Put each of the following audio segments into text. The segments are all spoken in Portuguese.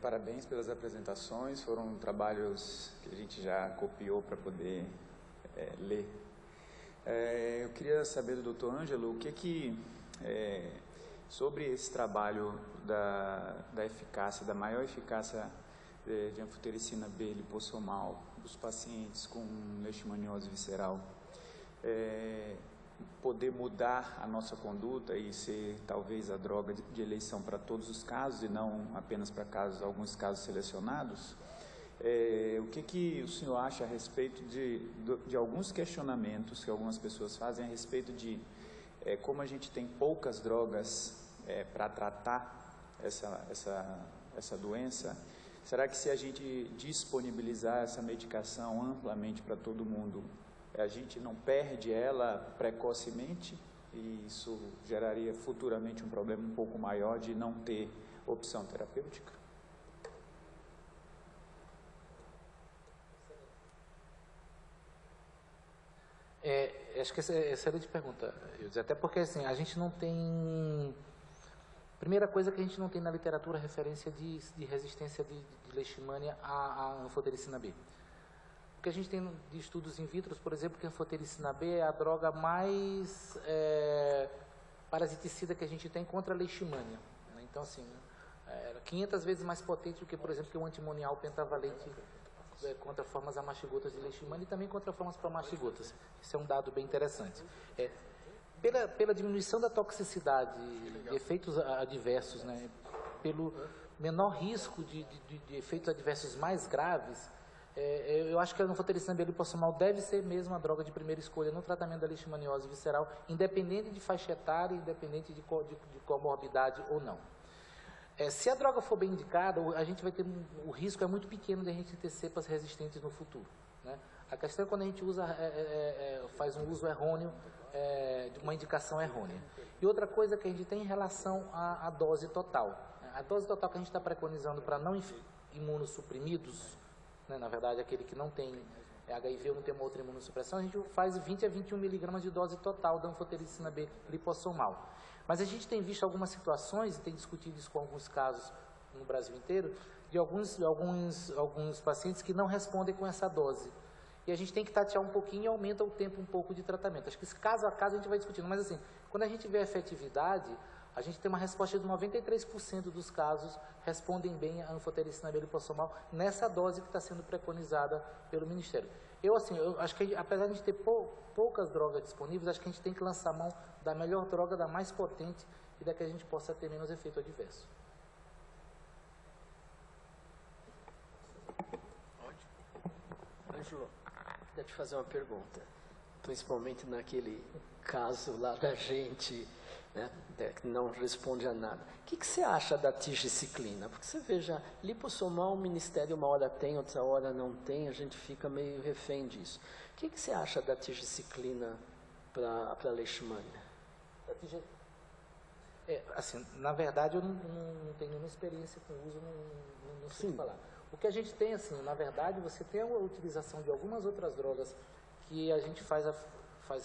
Parabéns pelas apresentações, foram trabalhos que a gente já copiou para poder ler. Eu queria saber do Dr. Ângelo sobre esse trabalho da eficácia, da maior eficácia de anfotericina B lipossomal dos pacientes com leishmaniose visceral. Poder mudar a nossa conduta e ser talvez a droga de eleição para todos os casos e não apenas para alguns casos selecionados. O que o senhor acha a respeito de alguns questionamentos que algumas pessoas fazem a respeito de como a gente tem poucas drogas para tratar essa doença? Será que se a gente disponibilizar essa medicação amplamente para todo mundo, a gente não perde ela precocemente e isso geraria futuramente um problema um pouco maior de não ter opção terapêutica? Acho que essa é excelente pergunta, Eudes, até porque assim, a gente não tem... Primeira coisa que a gente não tem na literatura referência de resistência de leishmania à anfotericina B. O que a gente tem de estudos in vitro, por exemplo, que a anfotericina B é a droga mais parasiticida que a gente tem contra a leishmania. Né? Então, assim, 500 vezes mais potente do que, por exemplo, que o antimonial pentavalente contra formas amastigotas de leishmania e também contra formas promastigotas. Isso é um dado bem interessante. Pela diminuição da toxicidade, de efeitos adversos, né? Pelo menor risco de efeitos adversos mais graves, eu acho que a anfotericina B lipossomal deve ser mesmo a droga de primeira escolha no tratamento da leishmaniose visceral, independente de faixa etária, independente de comorbidade ou não. Se a droga for bem indicada, a gente vai ter o risco é muito pequeno de a gente ter cepas resistentes no futuro. Né? A questão é quando a gente faz um uso errôneo de uma indicação errônea. E outra coisa que a gente tem em relação à dose total. A dose total que a gente está preconizando para não imunossuprimidos, né? Na verdade, aquele que não tem HIV ou não tem uma outra imunossupressão, a gente faz 20 a 21 miligramas de dose total da anfotericina B lipossomal. Mas a gente tem visto algumas situações, e tem discutido isso com alguns casos no Brasil inteiro, de alguns pacientes que não respondem com essa dose. E a gente tem que tatear um pouquinho e aumenta o tempo um pouco de tratamento. Acho que caso a caso a gente vai discutindo. Mas assim, quando a gente vê a efetividade, a gente tem uma resposta de 93% dos casos respondem bem à anfotericina B lipossomal nessa dose que está sendo preconizada pelo Ministério. Eu acho que apesar de a gente ter poucas drogas disponíveis, acho que a gente tem que lançar a mão da melhor droga, da mais potente e da que a gente possa ter menos efeito adverso. Ângelo, queria te fazer uma pergunta, principalmente naquele caso lá da gente, né, que não responde a nada. O que você acha da tigiciclina? Porque você veja, lipossomal, o Ministério uma hora tem, outra hora não tem, a gente fica meio refém disso. O que você acha da tigiciclina para leishmania? Assim, na verdade, eu não tenho nenhuma experiência com o uso, não sei falar. O que a gente tem, assim, na verdade, você tem a utilização de algumas outras drogas que a gente faz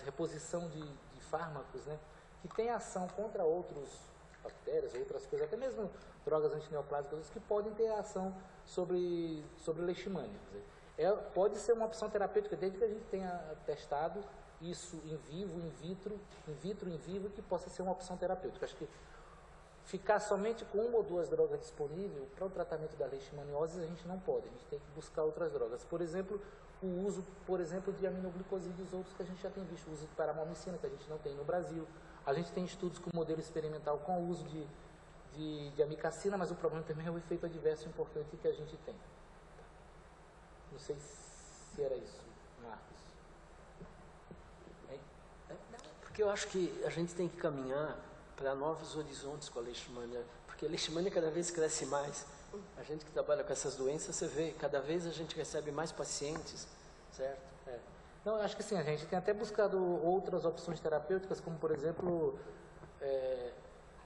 reposição de fármacos, né, que tem ação contra outros bactérias, outras coisas, até mesmo drogas antineoplásicas, que podem ter ação sobre leishmania. Pode ser uma opção terapêutica, desde que a gente tenha testado isso em vivo, in vitro, em vivo, que possa ser uma opção terapêutica. Acho que ficar somente com uma ou duas drogas disponíveis para o tratamento da leishmaniose a gente não pode, a gente tem que buscar outras drogas. Por exemplo, o uso, de aminoglicosídeos, outros que a gente já tem visto, o uso de paramomicina, que a gente não tem no Brasil. A gente tem estudos com modelo experimental com o uso de amicacina, mas o problema também é o efeito adverso importante que a gente tem. Não sei se era isso, Marcos. Porque eu acho que a gente tem que caminhar para novos horizontes com a leishmania, porque a leishmania cada vez cresce mais. A gente que trabalha com essas doenças, você vê, cada vez a gente recebe mais pacientes, certo? Não, acho que sim, a gente tem até buscado outras opções terapêuticas, como por exemplo,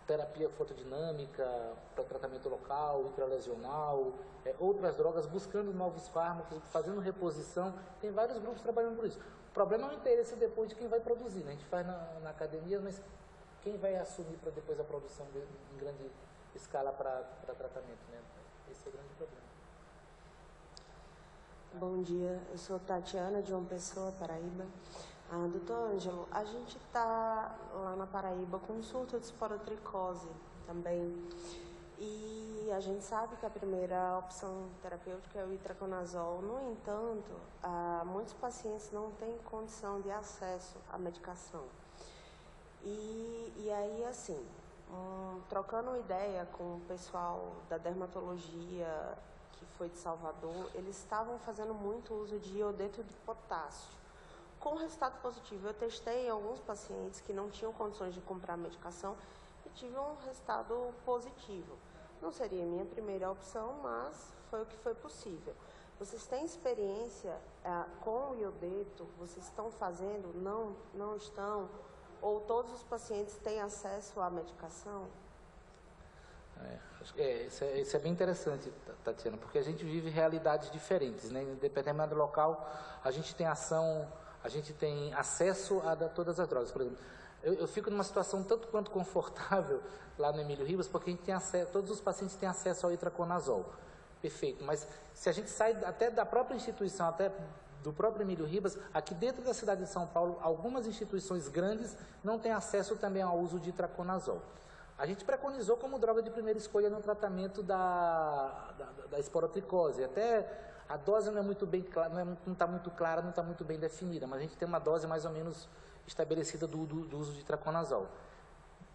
terapia fotodinâmica para tratamento local, intralesional, outras drogas, buscando novos fármacos, fazendo reposição. Tem vários grupos trabalhando por isso. O problema é o interesse depois de quem vai produzir, né? A gente faz na academia, mas quem vai assumir para depois a produção em grande escala para tratamento, né? Esse é o grande problema. Bom dia, eu sou Tatiana, de João Pessoa, Paraíba. Doutor Ângelo, a gente está lá na Paraíba com um surto de esporotricose também. E a gente sabe que a primeira opção terapêutica é o itraconazol. No entanto, muitos pacientes não têm condição de acesso à medicação. E aí, assim, trocando uma ideia com o pessoal da dermatologia que foi de Salvador, eles estavam fazendo muito uso de iodeto de potássio. Com resultado positivo, eu testei alguns pacientes que não tinham condições de comprar a medicação e tive um resultado positivo. Não seria a minha primeira opção, mas foi o que foi possível. Vocês têm experiência com o iodeto? Vocês estão fazendo? Não estão? Ou todos os pacientes têm acesso à medicação? Isso é bem interessante, Tatiana, porque a gente vive realidades diferentes, né? Em determinado local, a gente tem acesso a todas as drogas. Por exemplo, eu fico numa situação tanto quanto confortável lá no Emílio Ribas, porque a gente tem acesso, todos os pacientes têm acesso ao itraconazol. Perfeito, mas se a gente sai até da própria instituição, até do próprio Emílio Ribas, aqui dentro da cidade de São Paulo, algumas instituições grandes não têm acesso também ao uso de itraconazol. A gente preconizou como droga de primeira escolha no tratamento da esporotricose. Até a dose não é muito bem clara, não está muito clara, não está muito bem definida, mas a gente tem uma dose mais ou menos estabelecida do uso de itraconazol.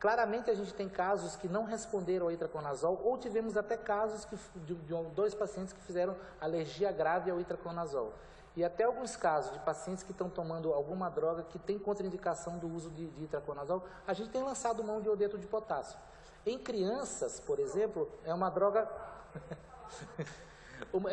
Claramente a gente tem casos que não responderam ao itraconazol, ou tivemos até casos de 2 pacientes que fizeram alergia grave ao itraconazol. E até alguns casos de pacientes que estão tomando alguma droga que tem contraindicação do uso de itraconazol, a gente tem lançado mão de iodeto de potássio. Em crianças, por exemplo, é uma droga...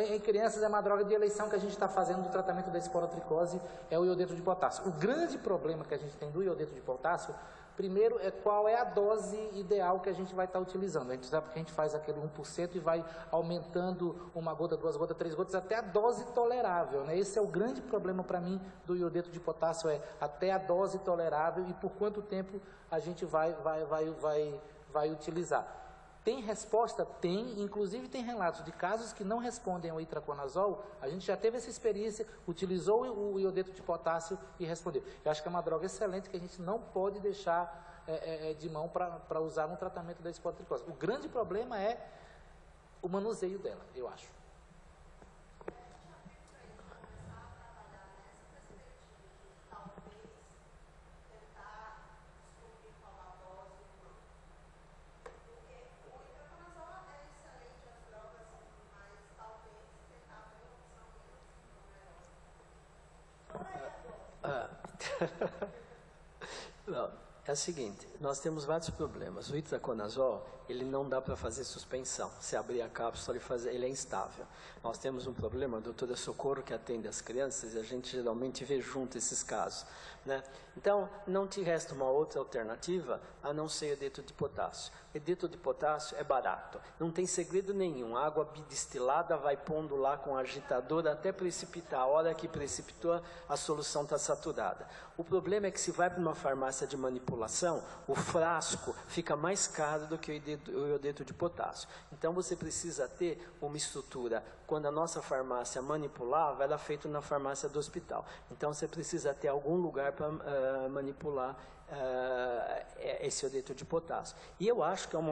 Em crianças é uma droga de eleição que a gente está fazendo do tratamento da esporotricose, é o iodeto de potássio. O grande problema que a gente tem do iodeto de potássio, primeiro, é qual é a dose ideal que a gente vai estar utilizando. A gente sabe que a gente faz aquele 1% e vai aumentando 1 gota, 2 gotas, 3 gotas, até a dose tolerável, né? Esse é o grande problema para mim do iodeto de potássio, é até a dose tolerável e por quanto tempo a gente vai utilizar. Tem resposta? Tem, inclusive tem relatos de casos que não respondem ao itraconazol, a gente já teve essa experiência, utilizou o iodeto de potássio e respondeu. Eu acho que é uma droga excelente que a gente não pode deixar de mão para usar no tratamento da esporotricose. O grande problema é o manuseio dela, eu acho. Não, é o seguinte, nós temos vários problemas. O itraconazol, ele não dá para fazer suspensão. Se abrir a cápsula e fazer, ele é instável. Nós temos um problema, a doutora Socorro, que atende as crianças, e a gente geralmente vê junto esses casos, né? Então, não te resta uma outra alternativa a não ser iodeto de potássio. Iodeto de potássio é barato, não tem segredo nenhum. A água bidestilada vai pondo lá com agitador até precipitar. A hora que precipitou, a solução está saturada. O problema é que se vai para uma farmácia de manipulação, o frasco fica mais caro do que o iodeto de potássio. Então, você precisa ter uma estrutura. Quando a nossa farmácia manipulava, era feito na farmácia do hospital. Então, você precisa ter algum lugar para manipular esse iodeto de potássio. E eu acho que é uma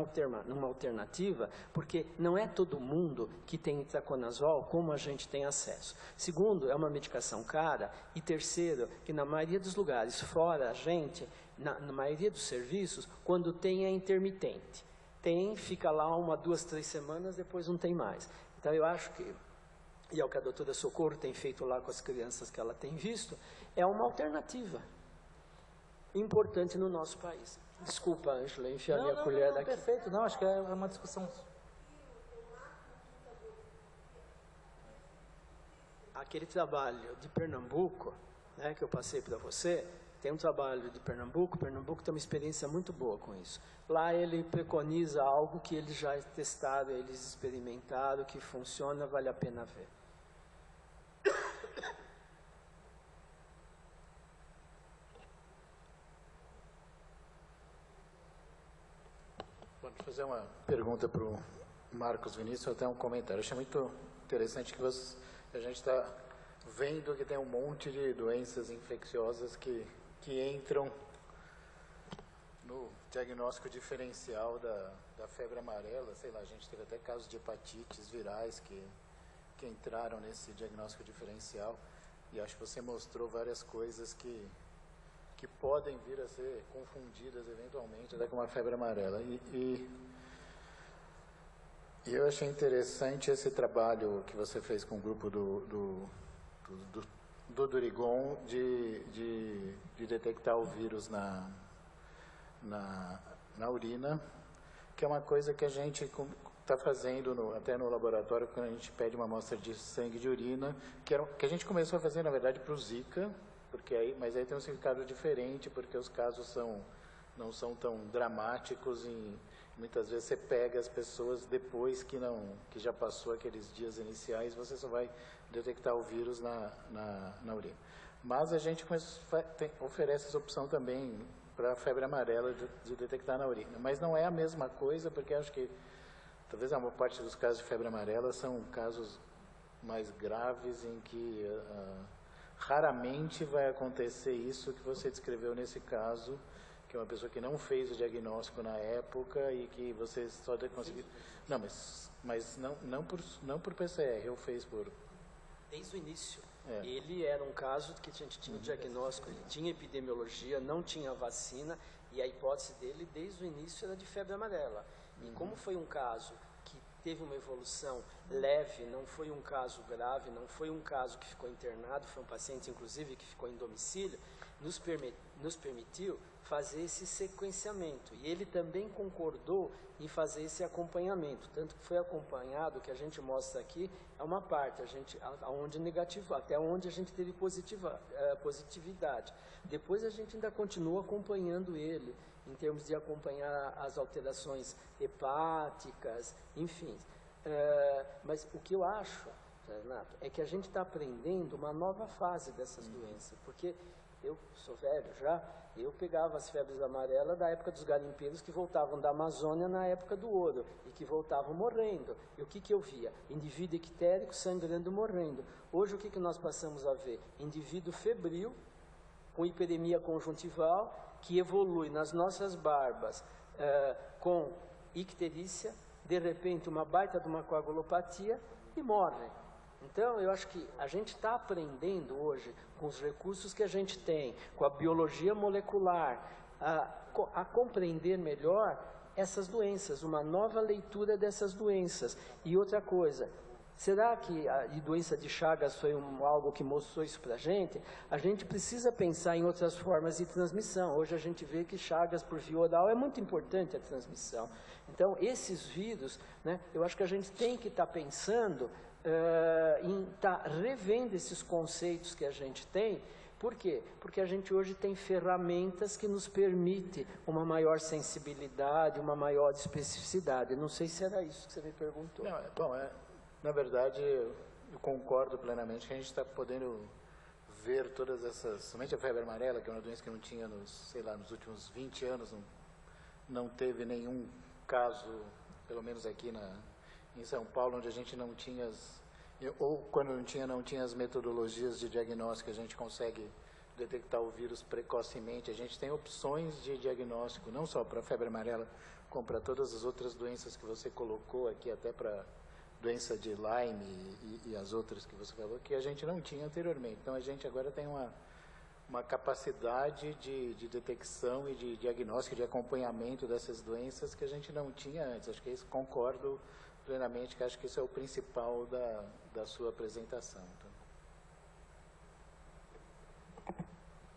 alternativa, porque não é todo mundo que tem itraconazol como a gente tem acesso. Segundo, é uma medicação cara. E terceiro, que na maioria dos lugares, fora a gente, na maioria dos serviços, quando tem é intermitente. Tem, fica lá 1, 2, 3 semanas, depois não tem mais. Então eu acho que, e é o que a doutora Socorro tem feito lá com as crianças que ela tem visto, é uma alternativa importante no nosso país. Desculpa, Ângela, enfiar minha colher daqui. Perfeito, não, acho que é uma discussão. Aquele trabalho de Pernambuco, né, que eu passei para você, tem um trabalho de Pernambuco tem uma experiência muito boa com isso. Lá ele preconiza algo que eles já testaram, eles experimentaram, que funciona, vale a pena ver. Vou fazer uma pergunta para o Marcos Vinícius, até um comentário. Eu achei muito interessante que a gente está vendo que tem um monte de doenças infecciosas que entram no diagnóstico diferencial da febre amarela. Sei lá, a gente teve até casos de hepatites virais que entraram nesse diagnóstico diferencial. E acho que você mostrou várias coisas que podem vir a ser confundidas eventualmente até com uma febre amarela. E eu achei interessante esse trabalho que você fez com o grupo do Durigon de detectar o vírus na urina, que é uma coisa que a gente está fazendo até no laboratório, quando a gente pede uma amostra de sangue de urina, que a gente começou a fazer, na verdade, para o Zika, mas aí tem um significado diferente, porque os casos não são tão dramáticos e muitas vezes você pega as pessoas depois que já passou aqueles dias iniciais, você só vai detectar o vírus na urina. Mas a gente oferece essa opção também para a febre amarela de detectar na urina. Mas não é a mesma coisa, porque acho que talvez a maior parte dos casos de febre amarela são casos mais graves em que raramente vai acontecer isso que você descreveu nesse caso, que é uma pessoa que não fez o diagnóstico na época e que você só conseguiu... Não, mas não por PCR, eu fez por... Desde o início. Ele era um caso que a gente tinha o diagnóstico, ele tinha epidemiologia, não tinha vacina, e a hipótese dele, desde o início, era de febre amarela. E como foi um caso que teve uma evolução leve, não foi um caso grave, não foi um caso que ficou internado, foi um paciente, inclusive, que ficou em domicílio, nos permitiu fazer esse sequenciamento. E ele também concordou em fazer esse acompanhamento, tanto que foi acompanhado, que a gente mostra aqui, é uma parte, aonde negativo, até onde a gente teve positividade. Depois a gente ainda continua acompanhando ele, em termos de acompanhar as alterações hepáticas, enfim. Mas o que eu acho, Renato, é que a gente está aprendendo uma nova fase dessas doenças, porque eu sou velho já, eu pegava as febres amarelas da época dos garimpeiros que voltavam da Amazônia na época do ouro e que voltavam morrendo. E o que eu via? Indivíduo ictérico sangrando morrendo. Hoje o que nós passamos a ver? Indivíduo febril, com hiperemia conjuntival, que evolui nas nossas barbas com icterícia, de repente uma baita de uma coagulopatia e morre. Então, eu acho que a gente está aprendendo hoje, com os recursos que a gente tem, com a biologia molecular, a compreender melhor essas doenças, uma nova leitura dessas doenças. E outra coisa, será que a doença de Chagas foi algo que mostrou isso para a gente? A gente precisa pensar em outras formas de transmissão. Hoje a gente vê que Chagas por via oral é muito importante a transmissão. Então, esses vírus, né, eu acho que a gente tem que estar pensando em estar revendo esses conceitos que a gente tem. Por quê? Porque a gente hoje tem ferramentas que nos permitem uma maior sensibilidade, uma maior especificidade. Não sei se era isso que você me perguntou. Não, na verdade, eu concordo plenamente que a gente está podendo ver todas essas... Somente a febre amarela, que é uma doença que não tinha, nos últimos 20 anos, não teve nenhum caso, pelo menos aqui em São Paulo, onde a gente não tinha ou quando não tinha as metodologias de diagnóstico, a gente consegue detectar o vírus precocemente. A gente tem opções de diagnóstico, não só para a febre amarela, como para todas as outras doenças que você colocou aqui, até para doença de Lyme e as outras que você falou, que a gente não tinha anteriormente. Então, a gente agora tem uma capacidade de detecção e de diagnóstico, de acompanhamento dessas doenças que a gente não tinha antes. Acho que isso concordo plenamente, que acho que isso é o principal da sua apresentação.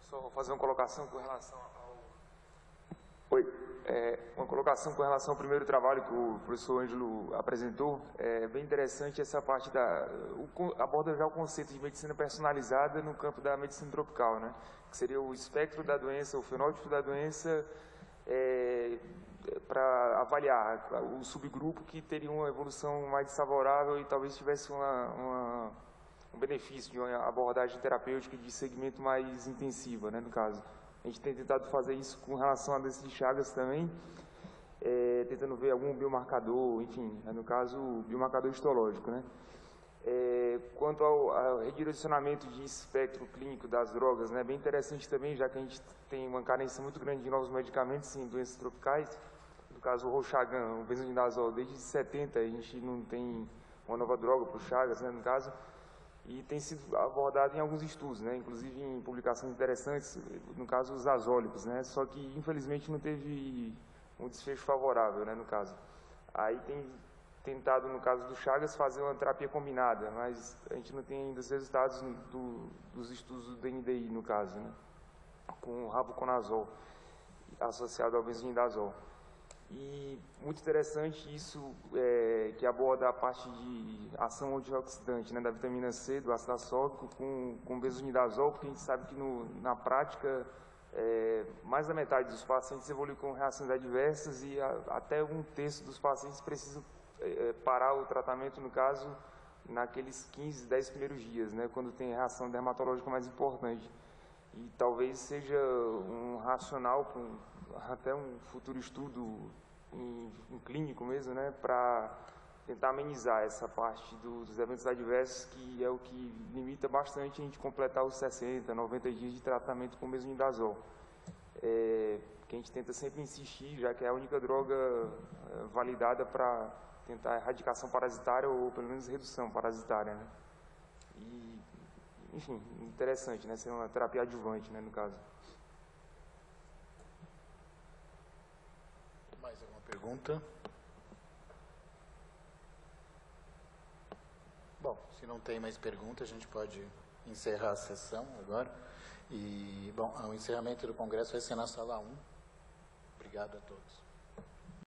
Só vou fazer uma colocação com relação uma colocação com relação ao primeiro trabalho que o professor Ângelo apresentou. É bem interessante essa parte aborda já o conceito de medicina personalizada no campo da medicina tropical, né? Que seria o espectro da doença, o fenótipo da doença, para avaliar o subgrupo que teria uma evolução mais desfavorável e talvez tivesse um benefício de uma abordagem terapêutica de segmento mais intensiva, né, no caso. A gente tem tentado fazer isso com relação a doença de Chagas também. tentando ver algum biomarcador, enfim, no caso, biomarcador histológico, né? Quanto ao redirecionamento de espectro clínico das drogas, né, bem interessante também, já que a gente tem uma carência muito grande de novos medicamentos em doenças tropicais. No caso, o Roxagan, o benzodiazol, desde 70 a gente não tem uma nova droga para o Chagas, né, no caso, e tem sido abordado em alguns estudos, né, inclusive em publicações interessantes, no caso, os azólicos, né, só que, infelizmente, não teve um desfecho favorável, né, no caso. Aí tem tentado, no caso do Chagas, fazer uma terapia combinada, mas a gente não tem ainda os resultados dos estudos do DNDi, no caso, né, com o rabuconazol associado ao benzodiazol. E muito interessante isso, que aborda a parte de ação antioxidante, né, da vitamina C, do ácido ascórbico com o benzodiazol, porque a gente sabe que na prática mais da metade dos pacientes evoluem com reações adversas e até um terço dos pacientes precisam parar o tratamento, no caso, naqueles 15, 10 primeiros dias, né, quando tem reação dermatológica mais importante. E talvez seja um racional, até um futuro estudo em clínico mesmo, né, para tentar amenizar essa parte dos eventos adversos, que é o que limita bastante a gente completar os 60, 90 dias de tratamento com o benzodiazol. Que a gente tenta sempre insistir, já que é a única droga validada para tentar erradicação parasitária ou pelo menos redução parasitária, né? E, enfim, interessante, né, ser uma terapia adjuvante, né, no caso. Mais alguma pergunta? Bom, se não tem mais perguntas, a gente pode encerrar a sessão agora. E, bom, o encerramento do congresso vai ser na sala 1. Obrigado a todos.